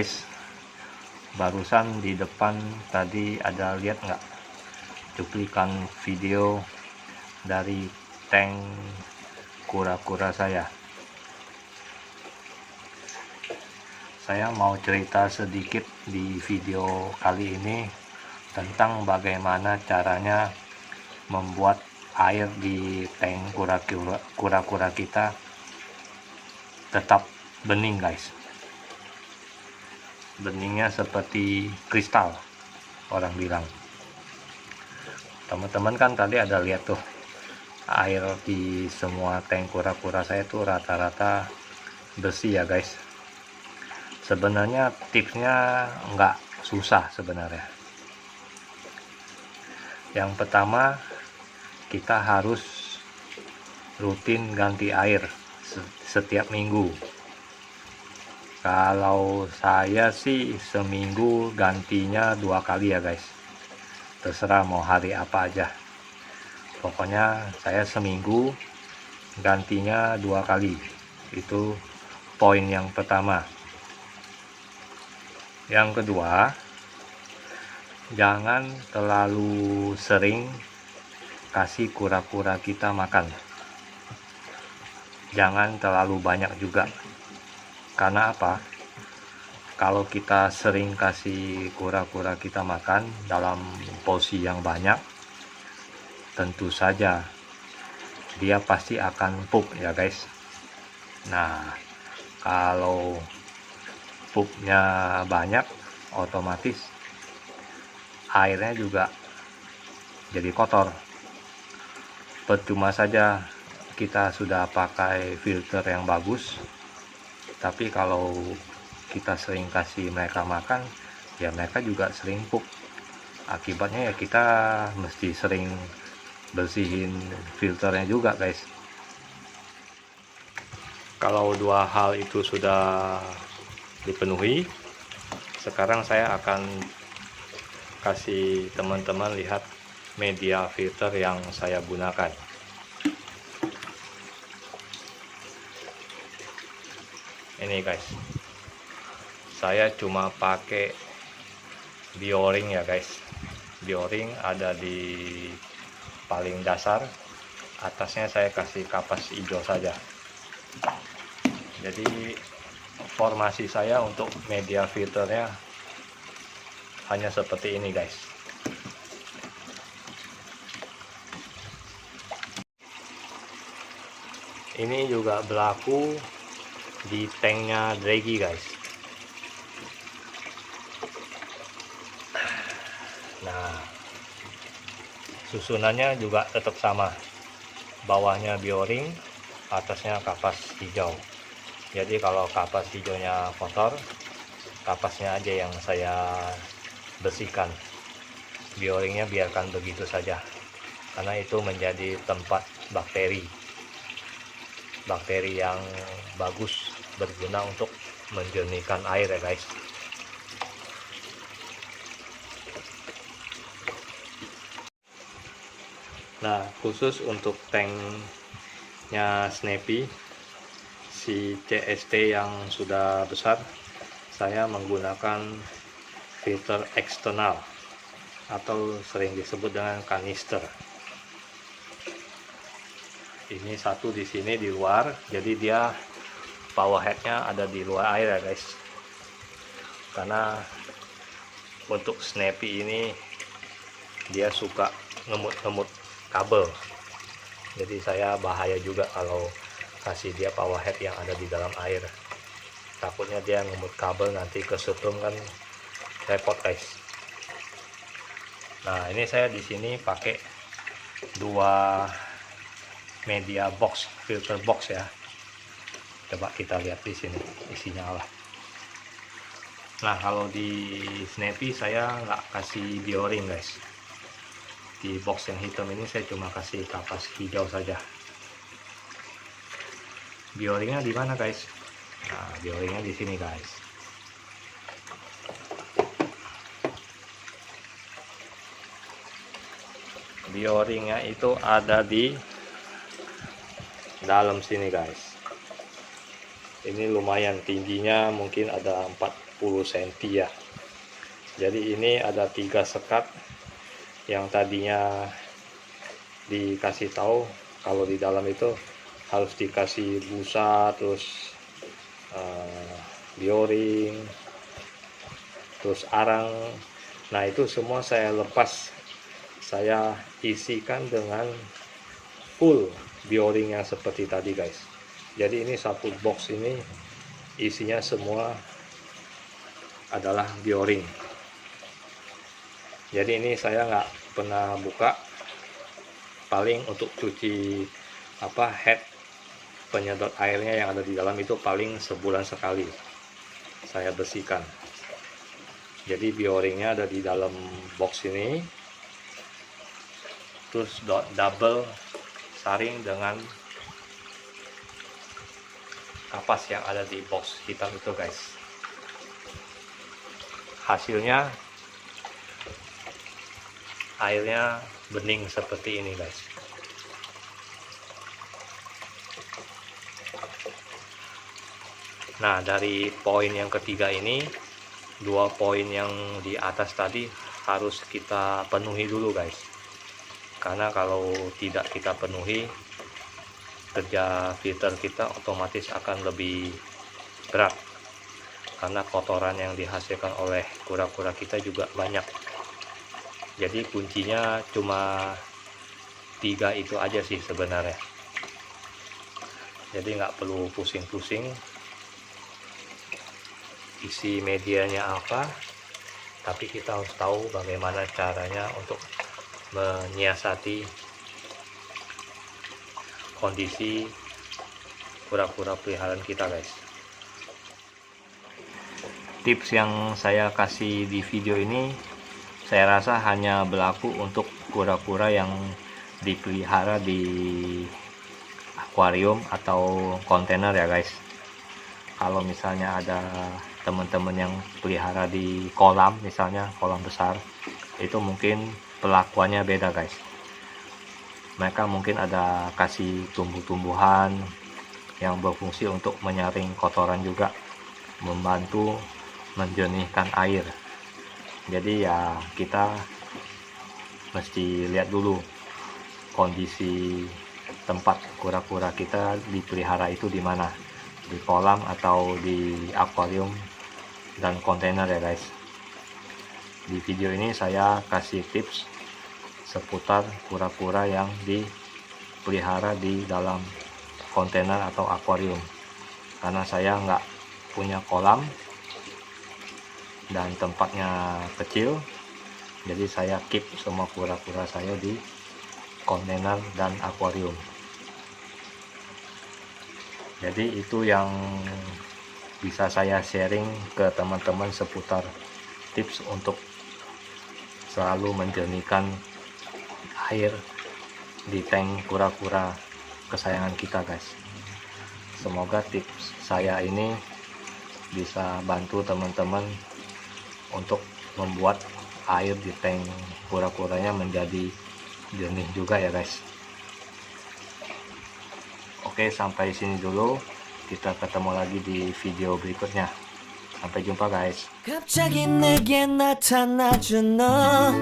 guys, barusan di depan tadi ada lihat nggak cuplikan video dari tank kura-kura saya mau cerita sedikit di video kali ini tentang bagaimana caranya membuat air di tank kura-kura kita tetap bening guys. Beningnya seperti kristal orang bilang. Teman-teman kan tadi ada lihat tuh air di semua tank kura-kura saya tuh rata-rata bersih ya guys. Sebenarnya tipsnya nggak susah sebenarnya. Yang pertama, kita harus rutin ganti air setiap minggu. Kalau saya sih seminggu gantinya 2 kali ya guys. Terserah mau hari apa aja. Pokoknya saya seminggu gantinya 2 kali. Itu poin yang pertama. Yang kedua, jangan terlalu sering kasih kura-kura kita makan. Jangan terlalu banyak juga. Karena apa? Kalau kita sering kasih kura-kura kita makan dalam porsi yang banyak, tentu saja dia pasti akan pup ya guys. Nah, kalau pupnya banyak, otomatis airnya juga jadi kotor. Percuma saja kita sudah pakai filter yang bagus, tapi kalau kita sering kasih mereka makan, ya mereka juga sering pup. Akibatnya ya kita mesti sering bersihin filternya juga guys. Kalau dua hal itu sudah dipenuhi, sekarang saya akan kasih teman-teman lihat media filter yang saya gunakan. Ini guys, saya cuma pakai Bioring ya guys. Bioring ada di paling dasar, atasnya saya kasih kapas hijau saja. Jadi formasi saya untuk media filternya hanya seperti ini guys. Ini juga berlaku di tanknya Draghi guys. Nah, susunannya juga tetap sama. Bawahnya Bioring, atasnya kapas hijau. Jadi kalau kapas hijaunya kotor, kapasnya aja yang saya bersihkan. Bioringnya biarkan begitu saja, karena itu menjadi tempat bakteri yang bagus, berguna untuk menjernihkan air ya guys. Nah, khusus untuk tanknya Snappy si CST yang sudah besar, saya menggunakan filter eksternal atau sering disebut dengan kanister. Ini satu di sini di luar, jadi dia power headnya ada di luar air ya guys. Karena untuk Snappy ini dia suka ngemut-ngemut kabel, jadi saya bahaya juga kalau kasih dia power head yang ada di dalam air. Takutnya dia ngemut kabel, nanti kesetrum kan repot guys. Nah, ini saya di sini pakai 2 media box, filter box ya. Coba kita lihat di sini isinya apa. Nah, kalau di Snappy saya nggak kasih Bioring guys. Di box yang hitam ini saya cuma kasih kapas hijau saja. Bioringnya di mana guys? Nah, Bioringnya di sini guys. Bioringnya itu ada di dalam sini guys. Ini lumayan tingginya, mungkin ada cm ya. Jadi ini ada 3 sekat yang tadinya dikasih tahu kalau di dalam itu harus dikasih busa, terus bioring, terus arang. Nah itu semua saya lepas, saya isikan dengan full bioring yang seperti tadi guys. Jadi ini satu box ini isinya semua adalah bioring. Jadi ini saya nggak pernah buka, paling untuk cuci head penyedot airnya yang ada di dalam itu paling sebulan sekali saya bersihkan. Jadi bioringnya ada di dalam box ini, terus double saring dengan kapas yang ada di box hitam itu guys. Hasilnya airnya bening seperti ini guys. Nah dari poin yang ketiga ini, 2 poin yang di atas tadi harus kita penuhi dulu guys. Karena kalau tidak kita penuhi, kerja filter kita otomatis akan lebih berat, karena kotoran yang dihasilkan oleh kura-kura kita juga banyak. Jadi kuncinya cuma 3 itu aja sih sebenarnya. Jadi nggak perlu pusing-pusing isi medianya apa, tapi kita harus tahu bagaimana caranya untuk menyiasati kondisi kura-kura peliharaan kita guys. Tips yang saya kasih di video ini saya rasa hanya berlaku untuk kura-kura yang dipelihara di akuarium atau kontainer ya guys. Kalau misalnya ada teman-teman yang pelihara di kolam, misalnya kolam besar, itu mungkin perlakuannya beda guys. Mereka mungkin ada kasih tumbuh-tumbuhan yang berfungsi untuk menyaring kotoran juga, membantu menjernihkan air. Jadi ya kita mesti lihat dulu kondisi tempat kura-kura kita dipelihara itu di mana, di kolam atau di akuarium dan kontainer ya guys. Di video ini saya kasih tips seputar kura-kura yang dipelihara di dalam kontainer atau akuarium, karena saya nggak punya kolam dan tempatnya kecil, jadi saya keep semua kura-kura saya di kontainer dan akuarium. Jadi itu yang bisa saya sharing ke teman-teman seputar tips untuk selalu menjernihkan air di tank kura-kura kesayangan kita guys. Semoga tips saya ini bisa bantu teman-teman untuk membuat air di tank kura-kuranya menjadi jernih juga ya guys. Oke, sampai sini dulu, kita ketemu lagi di video berikutnya. Sampai jumpa guys. 갑자기 내게 나타나준 너,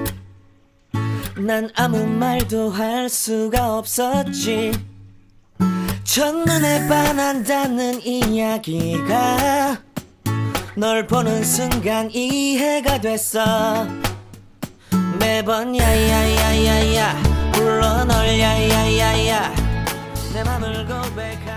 난 아무 말도 할 수가 없었지. 첫눈에 반한다는 이야기가 널 보는 순간 이해가 됐어. 매번 야야야야야 불러 널 야야야야 내 맘을 고백하